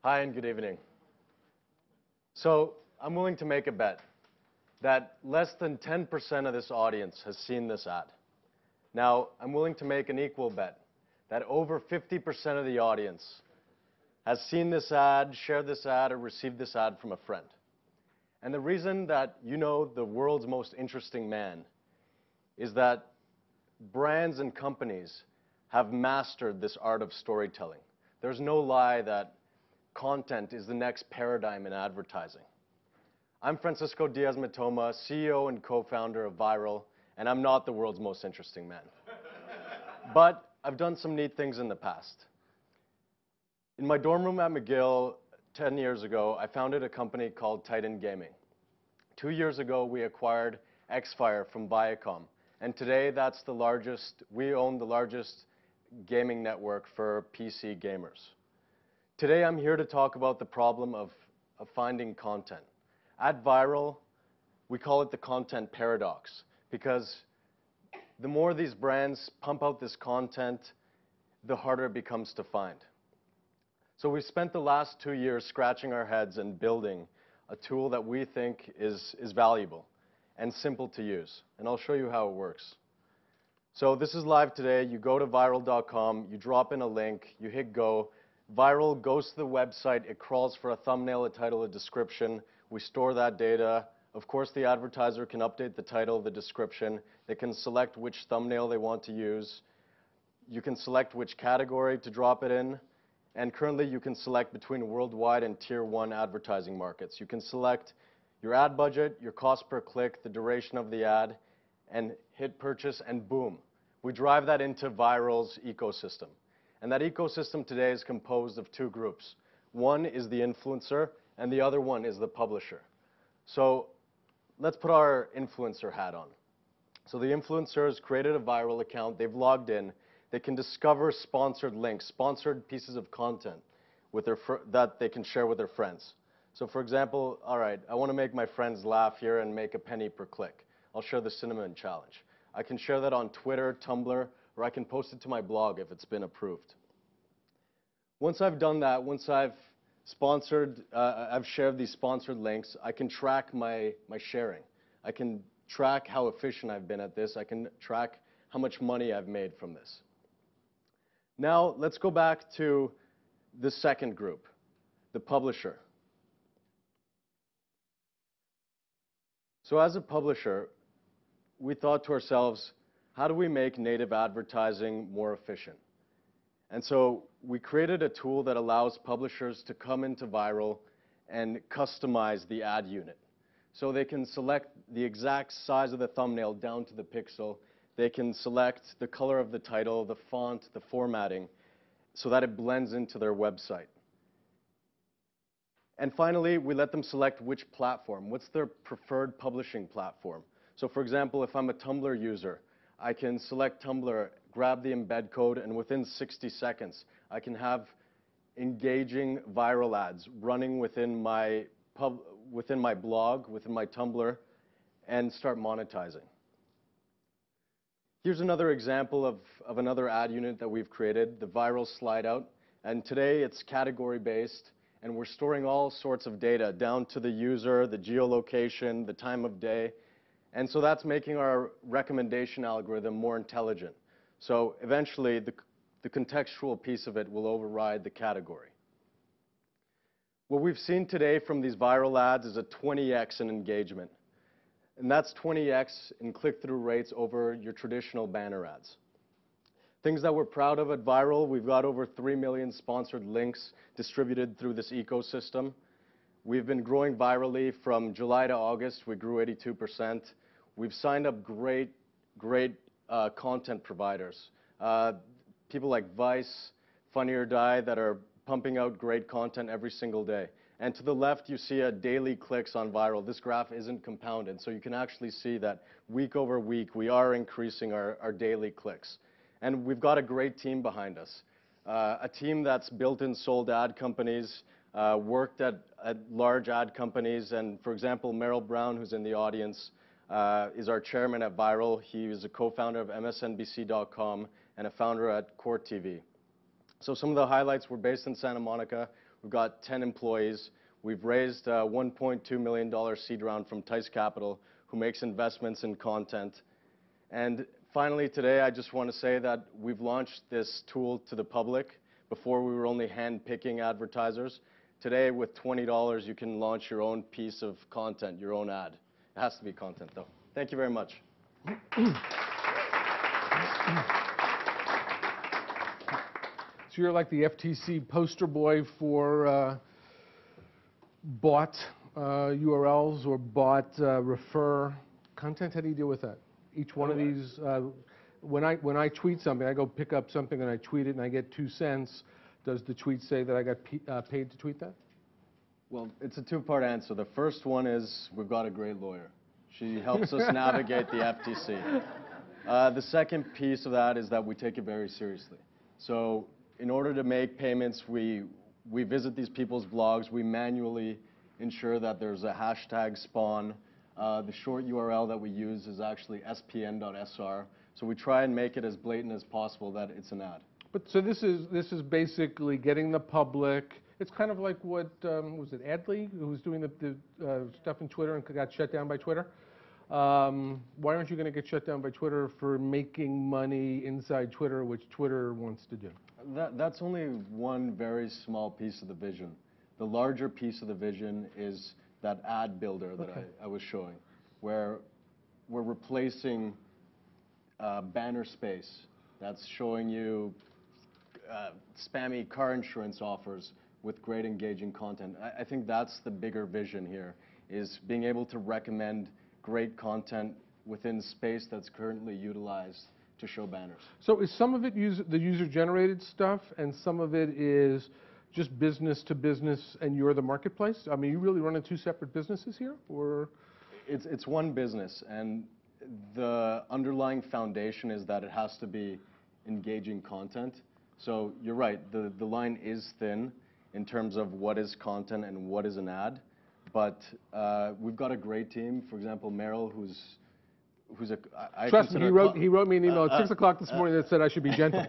Hi and good evening. So I'm willing to make a bet that less than 10% of this audience has seen this ad. Now, I'm willing to make an equal bet that over 50% of the audience has seen this ad, shared this ad, or received this ad from a friend. And the reason that you know the world's most interesting man is that brands and companies have mastered this art of storytelling. There's no lie that content is the next paradigm in advertising. I'm Francisco DIAZ-MITOMA, CEO and co-founder of Virurl, and I'm not the world's most interesting man. But I've done some neat things in the past. In my dorm room at McGill 10 years ago, I founded a company called Titan Gaming. 2 years ago, we acquired Xfire from Viacom, and today we own the largest gaming network for PC gamers. Today, I'm here to talk about the problem of finding content. At Virurl, we call it the content paradox, because the more these brands pump out this content, the harder it becomes to find. So we spent the last 2 years scratching our heads and building a tool that we think is valuable and simple to use. And I'll show you how it works. So this is live today. You go to virurl.com, you drop in a link, you hit go. Virurl goes to the website, it crawls for a thumbnail, a title, a description. We store that data. Of course, the advertiser can update the title, the description. They can select which thumbnail they want to use. You can select which category to drop it in. And currently, you can select between worldwide and tier 1 advertising markets. You can select your ad budget, your cost per click, the duration of the ad, and hit purchase, and boom. We drive that into Virurl's ecosystem. And that ecosystem today is composed of 2 groups. One is the influencer, and the other one is the publisher. So let's put our influencer hat on. So the influencers created a Virurl account, they've logged in, they can discover sponsored links, sponsored pieces of content that they can share with their friends. So for example, all right, I want to make my friends laugh here and make a penny per click. I'll share the cinnamon challenge. I can share that on Twitter, Tumblr, or I can post it to my blog if it's been approved. Once I've done that, once I've shared these sponsored links, I can track my sharing. I can track how efficient I've been at this. I can track how much money I've made from this. Now, let's go back to the second group, the publisher. So as a publisher, we thought to ourselves, how do we make native advertising more efficient? And so we created a tool that allows publishers to come into Virurl and customize the ad unit. So they can select the exact size of the thumbnail down to the pixel. They can select the color of the title, the font, the formatting, so that it blends into their website. And finally, we let them select which platform. What's their preferred publishing platform? So for example, if I'm a Tumblr user, I can select Tumblr, grab the embed code, and within 60 seconds, I can have engaging Virurl ads running within my blog, within my Tumblr, and start monetizing. Here's another example of another ad unit that we've created, the Virurl slide out. And today, it's category-based, and we're storing all sorts of data down to the user, the geolocation, the time of day. And so that's making our recommendation algorithm more intelligent. So eventually, the contextual piece of it will override the category. What we've seen today from these Virurl ads is a 20x in engagement. And that's 20x in click-through rates over your traditional banner ads. Things that we're proud of at Virurl, we've got over 3 million sponsored links distributed through this ecosystem. We've been growing virally from July to August. We grew 82%. We've signed up great content providers. People like Vice, Funny or Die that are pumping out great content every single day. And to the left, you see a daily clicks on Virurl. This graph isn't compounded, so you can actually see that week over week, we are increasing our daily clicks. And we've got a great team behind us. A team that's built and sold ad companies, worked at large ad companies, and for example, Merrill Brown, who's in the audience, is our chairman at Virurl. He is a co-founder of MSNBC.com and a founder at Court TV. So some of the highlights, we're based in Santa Monica. We've got 10 employees. We've raised a $1.2 million seed round from Tice Capital, who makes investments in content. And finally, today, I just want to say that we've launched this tool to the public. Before, we were only hand-picking advertisers. Today, with $20, you can launch your own piece of content, your own ad. It has to be content, though. Thank you very much. So you're like the FTC poster boy for bought URLs or bought refer content. How do you deal with that? Each one of these, when I tweet something, I go pick up something and I tweet it and I get 2 cents. Does the tweet say that I got paid to tweet that? Well, it's a two-part answer. The first one is we've got a great lawyer. She helps us navigate the FTC. The second piece of that is that we take it very seriously. So in order to make payments, we visit these people's blogs. We manually ensure that there's a hashtag spawn. The short URL that we use is actually spn.sr. So we try and make it as blatant as possible that it's an ad. But so this is basically getting the public. It's kind of like what was it Adley, who was doing the stuff in Twitter and got shut down by Twitter. Why aren't you going to get shut down by Twitter for making money inside Twitter, which Twitter wants to do? That's only one very small piece of the vision. The larger piece of the vision is that ad builder that I was showing, where we're replacing banner space that's showing you spammy car insurance offers with great engaging content. I think that's the bigger vision here, is being able to recommend great content within space that's currently utilized to show banners. So is some of it the user-generated stuff, and some of it is just business to business, and you're the marketplace? I mean, you really running 2 separate businesses here, or? It's one business, and the underlying foundation is that it has to be engaging content. So you're right, the line is thin in terms of what is content and what is an ad, but we've got a great team. For example, Merrill, who's Trust me, he wrote me an email at 6 o'clock this morning that said I should be gentle.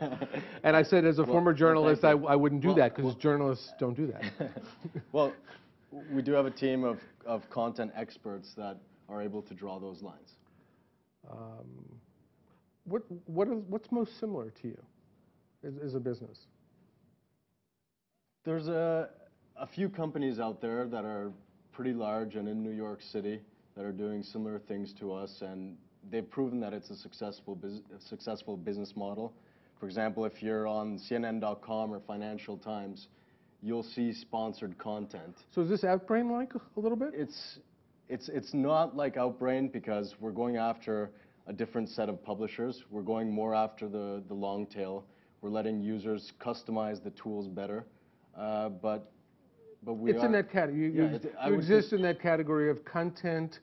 And I said, as a former journalist, I wouldn't do that, because journalists don't do that. Well, we do have a team of content experts that are able to draw those lines. What's most similar to you as a business? There's a few companies out there that are pretty large and in New York City that are doing similar things to us, and they've proven that it's a successful business model. For example, if you're on CNN.com or Financial Times, you'll see sponsored content. So is this Outbrain-like a little bit? It's not like Outbrain, because we're going after a different set of publishers. We're going more after the long tail. We're letting users customize the tools better. But it's in that category. You exist in that category of content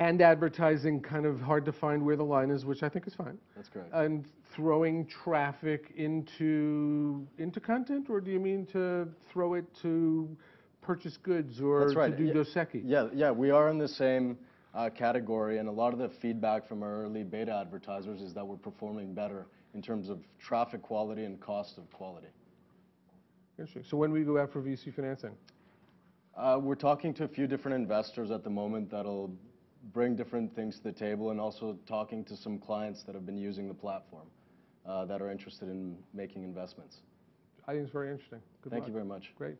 and advertising, kind of hard to find where the line is, which I think is fine. That's correct. And throwing traffic into content, or do you mean to throw it to purchase goods or to do Dos Equis? Yeah, we are in the same category, and a lot of the feedback from our early beta advertisers is that we're performing better in terms of traffic quality and cost of quality. Interesting. So when will you go out for VC financing? We're talking to a few different investors at the moment that'll bring different things to the table, and also talking to some clients that have been using the platform that are interested in making investments. I think it's very interesting. Good luck. Thank you very much. Great.